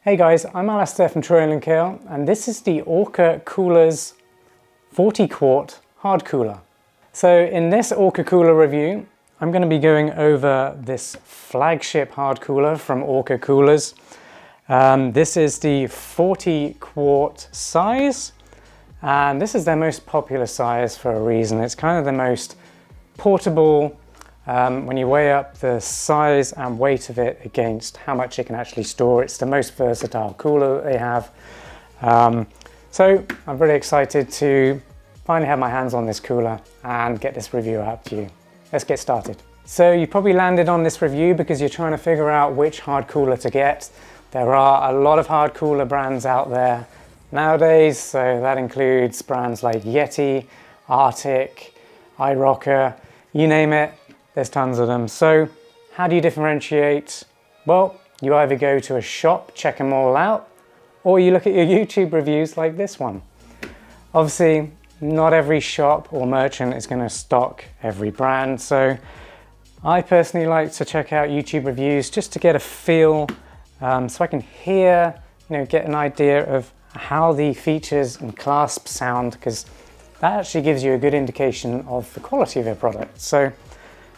Hey guys, I'm Alistair from Troy & Kale, and this is the ORCA Coolers 40 quart hard cooler. So in this ORCA Cooler review, I'm going to be going over this flagship hard cooler from ORCA Coolers. This is the 40 quart size, and this is their most popular size for a reason. It's kind of the most portable when you weigh up the size and weight of it against how much it can actually store. It's the most versatile cooler that they have. So I'm really excited to finally have my hands on this cooler and get this review out to you. Let's get started. So you probably landed on this review because you're trying to figure out which hard cooler to get. There are a lot of hard cooler brands out there nowadays, so that includes brands like Yeti, RTIC, iRocker, you name it. There's tons of them. So how do you differentiate? Well, you either go to a shop, check them all out, or you look at your YouTube reviews like this one. Obviously, not every shop or merchant is going to stock every brand. So I personally like to check out YouTube reviews just to get a feel, so I can hear, get an idea of how the features and clasps sound, because that actually gives you a good indication of the quality of your product. So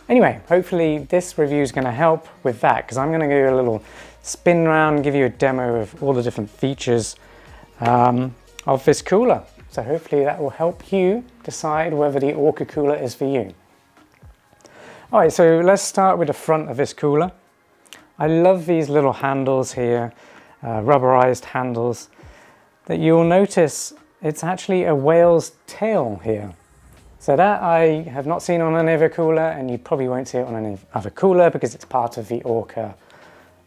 anyway, hopefully this review is going to help with that, because I'm going to give you a little spin around, give you a demo of all the different features of this cooler. So hopefully that will help you decide whether the ORCA Cooler is for you. All right, so let's start with the front of this cooler. I love these little handles here, rubberized handles, that you'll notice it's actually a whale's tail here. So that I have not seen on any other cooler, and you probably won't see it on any other cooler because it's part of the ORCA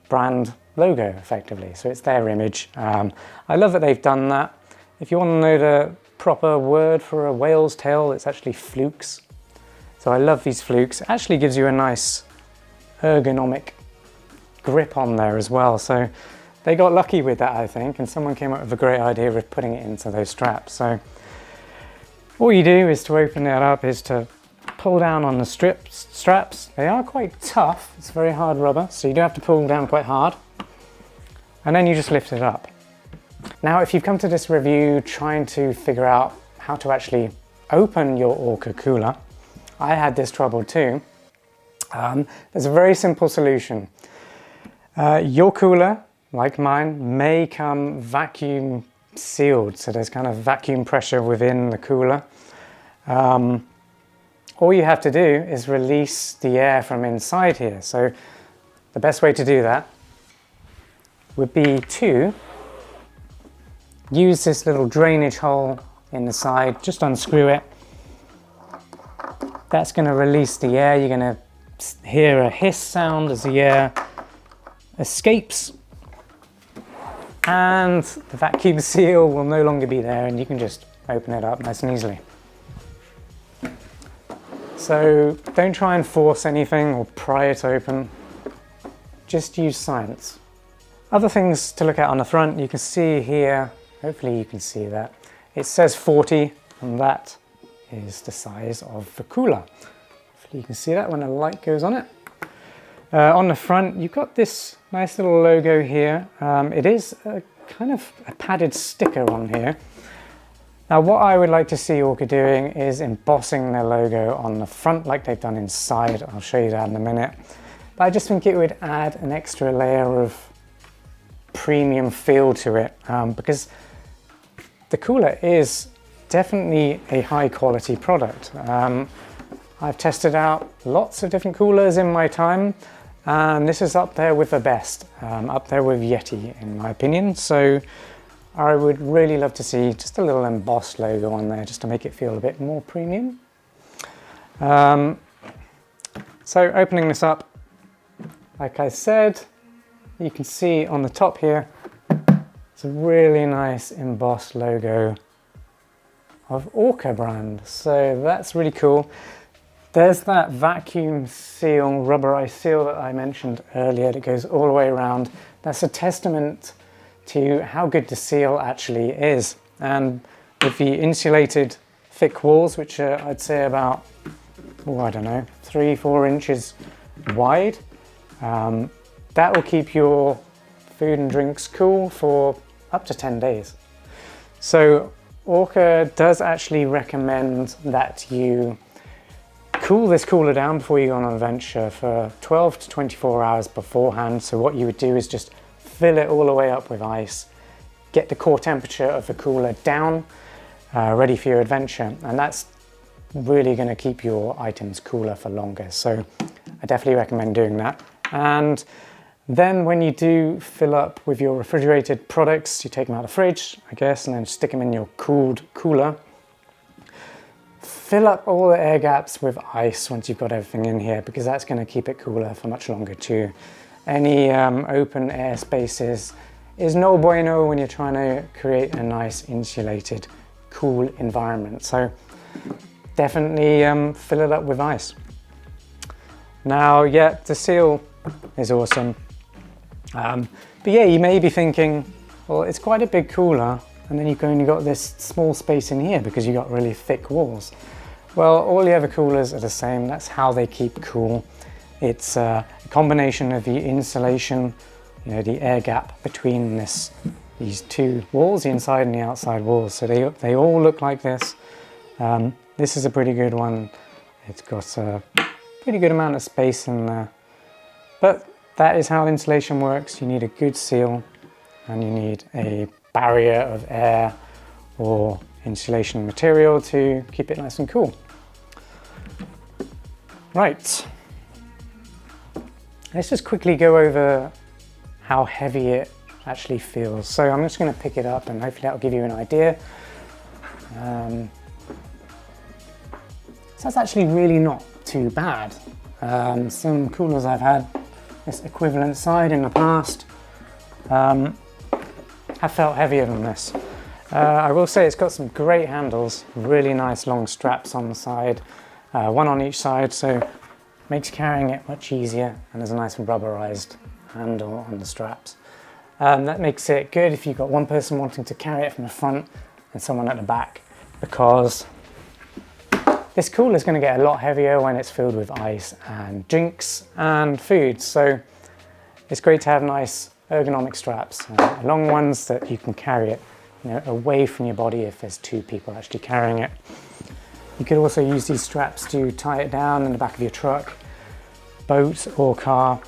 brand logo, effectively. So it's their image. I love that they've done that. If you want to know the proper word for a whale's tail, it's actually flukes. So I love these flukes. It actually gives you a nice ergonomic grip on there as well. So they got lucky with that, I think, and someone came up with a great idea of putting it into those straps. So all you do is to open it up is to pull down on the straps. They are quite tough. It's very hard rubber, so you do have to pull down quite hard. And then you just lift it up. Now, if you've come to this review trying to figure out how to actually open your ORCA cooler, I had this trouble too. There's a very simple solution. Your cooler, like mine, may come vacuum sealed, so there's kind of vacuum pressure within the cooler. All you have to do is release the air from inside here. So the best way to do that would be to use this little drainage hole in the side, just unscrew it. That's going to release the air. You're going to hear a hiss sound as the air escapes, and the vacuum seal will no longer be there, and you can just open it up nice and easily. So don't try and force anything or pry it open, just use science. Other things to look at on the front, you can see here, hopefully you can see that, it says 40, and that is the size of the cooler. Hopefully you can see that when the light goes on it. On the front, you've got this nice little logo here. It is a kind of a padded sticker on here. Now, what I would like to see ORCA doing is embossing their logo on the front like they've done inside. I'll show you that in a minute. But I just think it would add an extra layer of premium feel to it, because the cooler is definitely a high quality product. I've tested out lots of different coolers in my time, and this is up there with the best, up there with Yeti in my opinion. So I would really love to see just a little embossed logo on there just to make it feel a bit more premium. So opening this up, like I said, you can see on the top here, it's a really nice embossed logo of ORCA brand. So that's really cool. There's that vacuum seal, rubberized seal that I mentioned earlier that goes all the way around. That's a testament to how good the seal actually is. And with the insulated thick walls, which are, I'd say about, I don't know, 3-4 inches wide, that will keep your food and drinks cool for up to 10 days. So ORCA does actually recommend that you cool this cooler down before you go on an adventure for 12 to 24 hours beforehand. So what you would do is just fill it all the way up with ice, get the core temperature of the cooler down, ready for your adventure. And that's really going to keep your items cooler for longer. So I definitely recommend doing that. And then when you do fill up with your refrigerated products, you take them out of the fridge, I guess, and then stick them in your cooled cooler. Fill up all the air gaps with ice once you've got everything in here, because that's going to keep it cooler for much longer too. Any open air spaces is no bueno when you're trying to create a nice insulated, cool environment. So definitely fill it up with ice. Now, yeah, the seal is awesome. But yeah, you may be thinking, well, it's quite a big cooler, and then you've only got this small space in here because you've got really thick walls. Well, all the other coolers are the same. That's how they keep cool. It's a combination of the insulation, you know, the air gap between these two walls, the inside and the outside walls. So they all look like this. This is a pretty good one. It's got a pretty good amount of space in there. But that is how insulation works. You need a good seal, and you need a barrier of air or insulation material to keep it nice and cool. Right, let's just quickly go over how heavy it actually feels. So I'm just going to pick it up and hopefully that'll give you an idea. So that's actually really not too bad. Some coolers I've had this equivalent side in the past have felt heavier than this. I will say it's got some great handles, really nice long straps on the side, one on each side, so makes carrying it much easier, and there's a nice rubberized handle on the straps. That makes it good if you've got one person wanting to carry it from the front and someone at the back, because this cooler is going to get a lot heavier when it's filled with ice and drinks and food, so it's great to have nice ergonomic straps, long ones that you can carry it, you know, away from your body if there's two people actually carrying it. You could also use these straps to tie it down in the back of your truck, boat or car.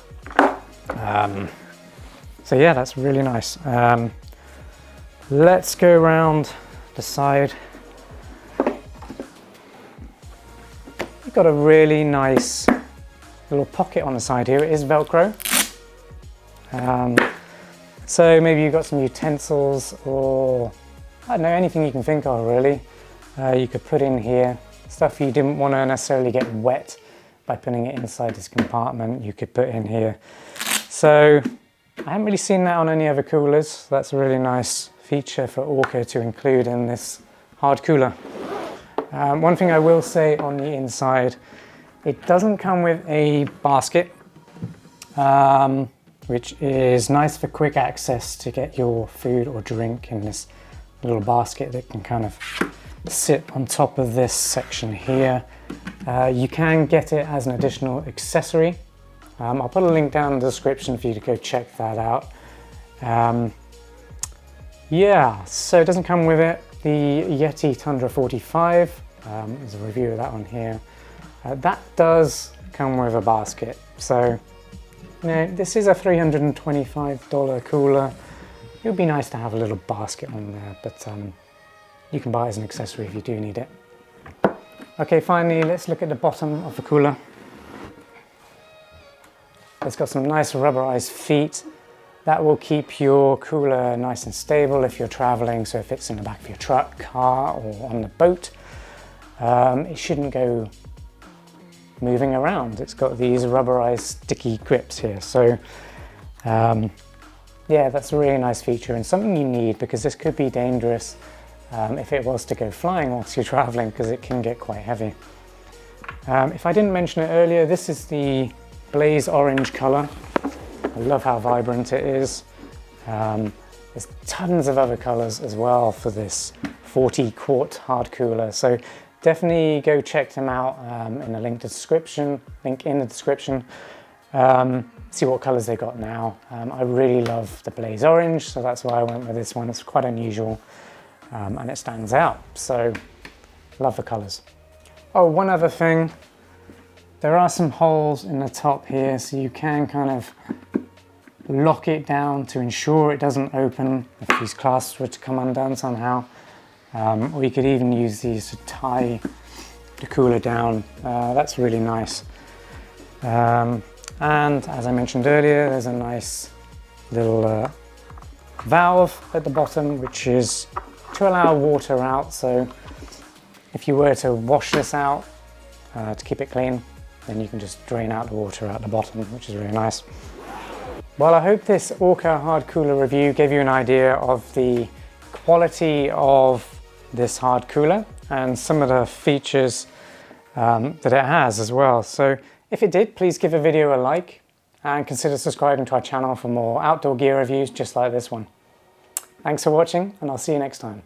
So yeah, that's really nice. Let's go around the side. You've got a really nice little pocket on the side here. It is Velcro. So maybe you've got some utensils, or I don't know, anything you can think of really. You could put in here stuff you didn't want to necessarily get wet by putting it inside this compartment. You could put in here. So I haven't really seen that on any other coolers. So that's a really nice feature for ORCA to include in this hard cooler. One thing I will say on the inside, it doesn't come with a basket, which is nice for quick access to get your food or drink in this little basket that can kind of sit on top of this section here. You can get it as an additional accessory. I'll put a link down in the description for you to go check that out. Yeah, so it doesn't come with it. The Yeti Tundra 45, there's a review of that one here. That does come with a basket. So, you know, this is a $325 cooler. It would be nice to have a little basket on there, but you can buy it as an accessory if you do need it. Okay, finally, let's look at the bottom of the cooler. It's got some nice rubberized feet. That will keep your cooler nice and stable if you're traveling, so if it's in the back of your truck, car, or on the boat. It shouldn't go moving around. It's got these rubberized sticky grips here, so yeah, that's a really nice feature and something you need, because this could be dangerous if it was to go flying whilst you're traveling, because it can get quite heavy. If I didn't mention it earlier, this is the blaze orange color. I love how vibrant it is. There's tons of other colors as well for this 40 quart hard cooler, so definitely go check them out in the link in the description. see what colours they got now. I really love the blaze orange, so that's why I went with this one. It's quite unusual and it stands out, so love the colours. Oh, one other thing, there are some holes in the top here, so you can kind of lock it down to ensure it doesn't open if these clasps were to come undone somehow. Or you could even use these to tie the cooler down. That's really nice. And as I mentioned earlier, there's a nice little valve at the bottom, which is to allow water out. So if you were to wash this out to keep it clean, then you can just drain out the water out the bottom, which is really nice. Well, I hope this ORCA hard cooler review gave you an idea of the quality of this hard cooler and some of the features that it has as well. So if it did, please give the video a like and consider subscribing to our channel for more outdoor gear reviews just like this one. Thanks for watching, and I'll see you next time.